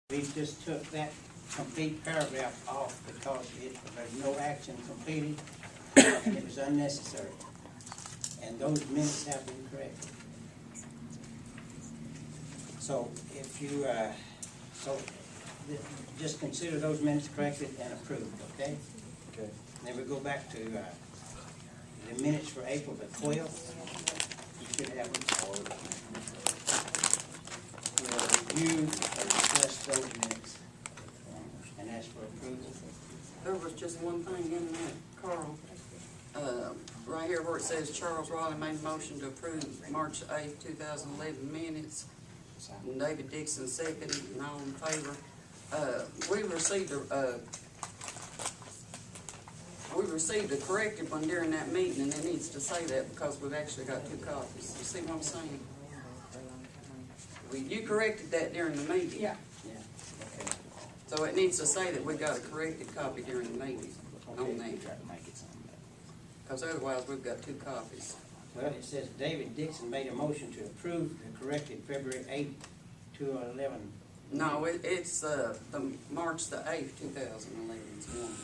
We just took that complete paragraph off because there's no action completed and it was unnecessary. And those minutes have been corrected. So if you, just consider those minutes corrected and approved, okay? Okay. Then we go back to the minutes for April the 12th. You should have them. We'll review and discuss those minutes and ask for approval. There was just one thing in that, Carl. Right here where it says Charles Raleigh made a motion to approve March 8th, 2011 minutes. And David Dixon seconded, and all in favor. We received a corrected one during that meeting, and it needs to say that because we've actually got 2 copies. You see what I'm saying? You corrected that during the meeting. Yeah. Yeah, okay. So it needs to say that we got a corrected copy during the meeting on that. Because otherwise we've got 2 copies. Well, it says David Dixon made a motion to approve the corrected February 8th, 2011. No, it's the March the 8th, 2011 is one.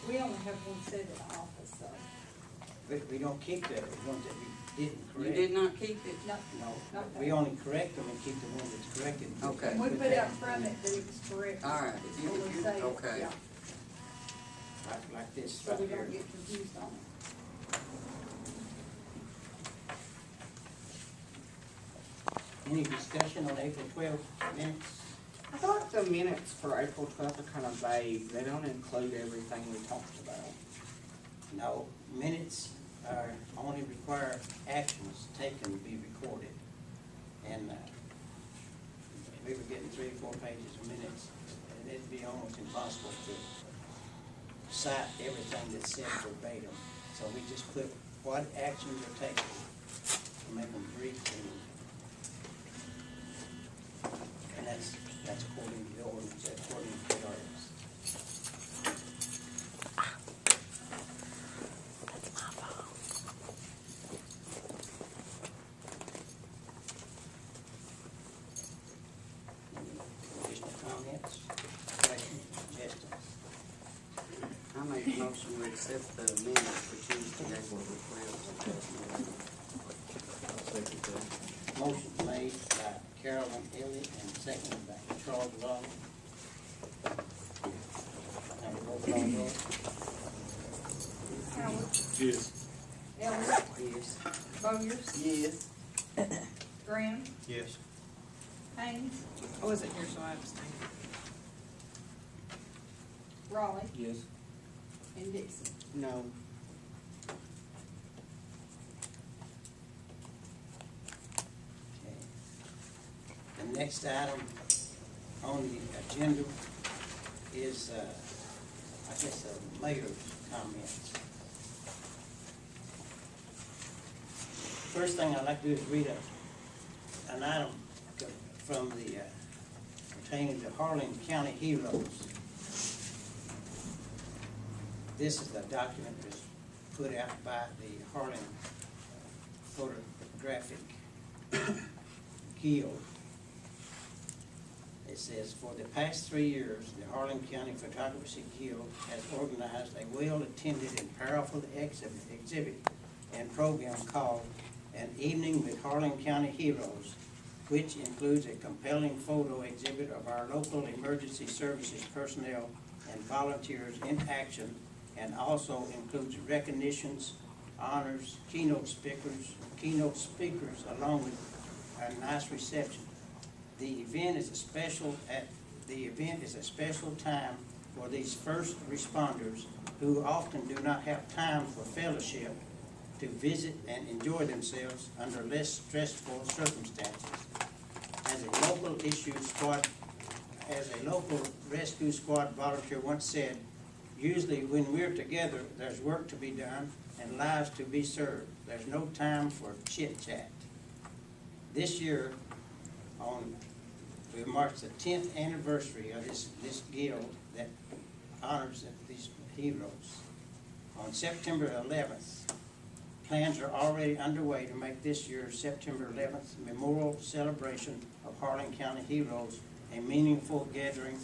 We only have one set in the office, so. But we don't keep the ones that we didn't You correct. did not keep it? No. No, we only correct them and keep the ones that's corrected. Okay. We put out from it that it was correct. All right, if you, Or we say it, okay. yeah, Like this so right we here. don't get confused on it. Any discussion on April 12th minutes? I thought the minutes for April 12th are kind of vague. They don't include everything we talked about. No, minutes are only require actions taken to be recorded. And we were getting 3 or 4 pages of minutes, and it'd be almost impossible to cite everything that's said verbatim. So we just put what actions are taken to make them brief, and that's according to the ordinance, according to the ordinance. Additional comments, questions, suggestions? I make a motion to accept the minutes for Tuesday, April the 12th. Motion made by Carolyn, Elliott, and seconded by Charles Raleigh. Have a roll call vote. Howard, Yes. Elliott, Yes. Bowyers, Yes. Graham, Yes. Haynes, I wasn't here, so I abstained. Raleigh, Yes. and Dixon. No. Okay. The next item on the agenda is, I guess, the mayor's comments. First thing I'd like to do is read an item from the, pertaining to Harlan County Heroes. This is a document that's put out by the Harlan Photography Guild. It says, for the past 3 years, the Harlan County Photography Guild has organized a well-attended and powerful exhibit and program called An Evening with Harlan County Heroes, which includes a compelling photo exhibit of our local emergency services personnel and volunteers in action, and also includes recognitions, honors, keynote speakers, along with a nice reception. The event is a special time for these first responders who often do not have time for fellowship to visit and enjoy themselves under less stressful circumstances. As a local rescue squad volunteer once said, usually when we're together, there's work to be done and lives to be served. There's no time for chit-chat. This year, we mark the 10th anniversary of this guild that honors these heroes. On September 11th, plans are already underway to make this year's September 11th memorial celebration of Harlan County Heroes a meaningful gathering.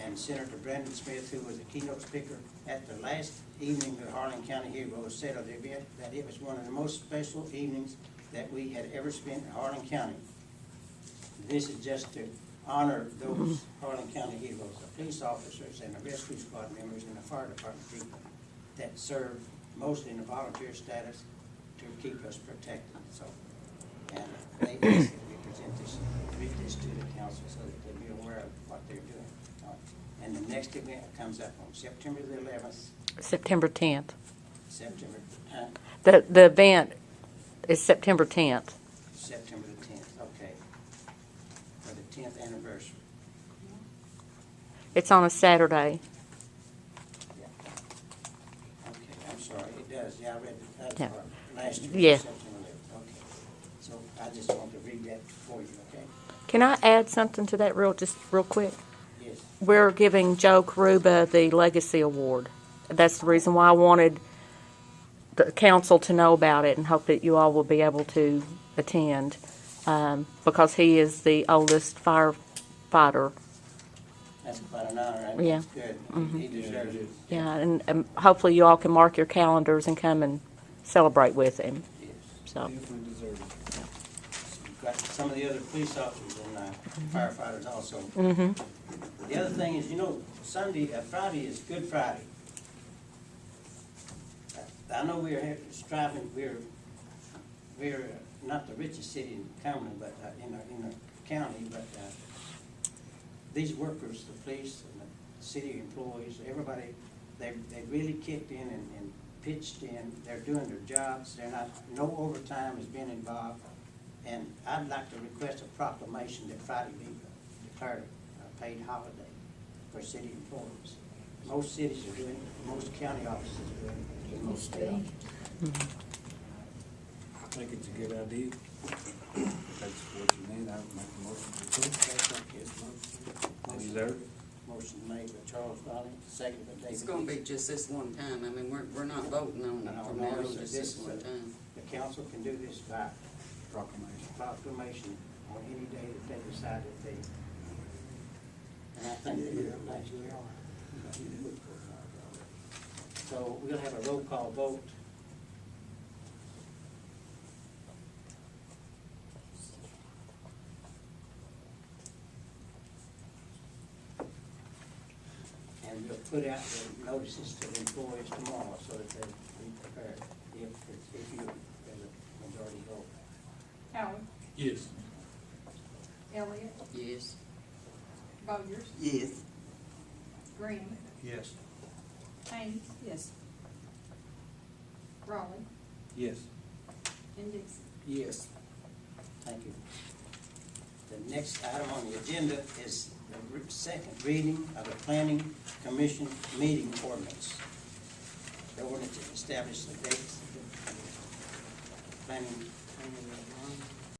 And Senator Brandon Smith, who was the keynote speaker at the last evening of Harlan County Heroes, said of the event that it was one of the most special evenings that we had ever spent in Harlan County. This is just to honor those Harlan County heroes, the police officers and the rescue squad members and the fire department people that serve mostly in a volunteer status to keep us protected. So, and they asked that we present this, read this to the council so that they be aware of what they're doing. And the next event comes up on September the 11th. September 10th. September, The event is September 10th. September the 10th, okay. For the 10th anniversary. It's on a Saturday. Yeah. Okay, I'm sorry, it does, yeah, I read that Yeah. part last year. Yeah. September 11th, okay. So I just want to read that for you, okay? Can I add something to that real quick? Yes. We're giving Joe Carruba the Legacy Award. That's the reason why I wanted the council to know about it and hope that you all will be able to attend, because he is the oldest firefighter. That's quite an honor, right? Yeah. Good, he deserves it. Yeah, and hopefully you all can mark your calendars and come and celebrate with him. Yes. So, Definitely deserve it. We've got some of the other police officers and firefighters also. The other thing is, you know, Friday is Good Friday. I know we're striving, we're not the richest city in Cumberland, but in the county, but these workers, the police and the city employees, everybody, they really kicked in and pitched in. They're doing their jobs. No overtime has been involved. And I'd like to request a proclamation that Friday be declared a paid holiday for city employees. Most cities are doing it, most county offices are doing it, and most state offices. I think it's a good idea. If that's what you need, I would make a motion to approve. They deserve it. Motion made by Charles Raleigh, second by David. It's gonna be just this one time. I mean, we're not voting on it from now, just this one time. The council can do this by Proclamation. on any day that they decide that they, and I think they will last year. So we'll have a roll call vote. And we'll put out the notices to the employees tomorrow so that they be prepared if you, as a majority vote. Howard, Yes. Elliott, Yes. Bowyers, Yes. Green, Yes. Haynes, Yes. Raleigh, Yes. and Dixon. Yes. Thank you. The next item on the agenda is the second reading of the Planning Commission meeting ordinance. The ordinance establishes the dates of the planning